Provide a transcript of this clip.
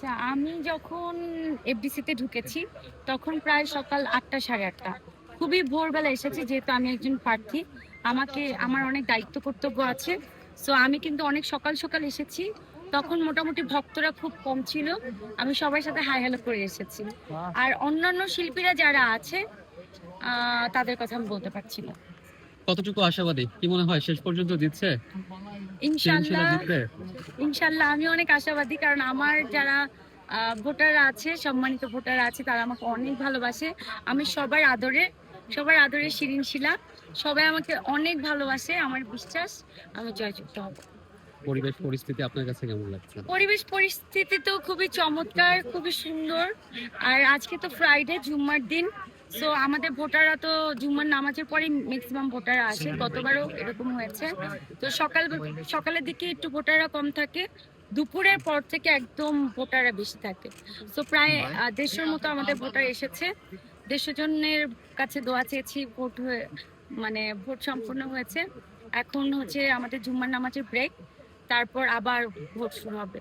আচ্ছা, আমি যখন এফডিসিতে ঢুকেছি তখন প্রায় সকাল ৮টা সাড়ে ৮টা। খুবই ভোরবেলা এসেছি যেহেতু আমি একজন প্রার্থী। আমার অনেক দায়িত্ব কর্তব্য আছে। সো আমি কিন্তু অনেক সকাল সকাল এসেছি। তখন মোটামুটি ভক্তরা খুব কম ছিল। আমি সবার সাথে হাই হ্যালো করে এসেছি। আর অন্যান্য শিল্পীরা যারা আছে তাদের কথা আমি বলতে পারছি না। কতটুকু আশাবাদী? কি মনে হয় শেষ পর্যন্ত জিতছে? সৃজনশীলা ইনশাল্লাহ, জিতবে? ইনশাল্লাহ আমি অনেক আশাবাদী, কারণ আমার যারা ভোটাররা আছে, সম্মানিত ভোটাররা আছে, তারা আমাকে অনেক ভালোবাসে। আমি সবার আদরে শিরিন শিলা। সবাই আমাকে অনেক ভালোবাসে। আমার বিশ্বাস আমি জয়যুক্ত হব। পরিবেশ পরিস্থিতি আপনার কাছে কেমন লাগছে? পরিবেশ পরিস্থিতি তো খুবই চমৎকার, খুবই সুন্দর। আর আজকে তো ফ্রাইডে, জুম্মার দিন। সো আমাদের ভোটাররা তো জুম্মার নামাজের পরে ম্যাক্সিমাম ভোটাররা আসে, গতবারও এরকম হয়েছে। তো সকালের দিকে একটু ভোটাররা কম থাকে, দুপুরের পর থেকে একদম ভোটাররা বেশি থাকে। তো প্রায় 150 মতো আমাদের ভোটার এসেছে। 150 জনের কাছে দোয়া চেয়েছি, ভোট সম্পূর্ণ হয়েছে। এখন হচ্ছে আমাদের জুম্মার নামাজের ব্রেক, তারপর আবার ভোট শুরু হবে।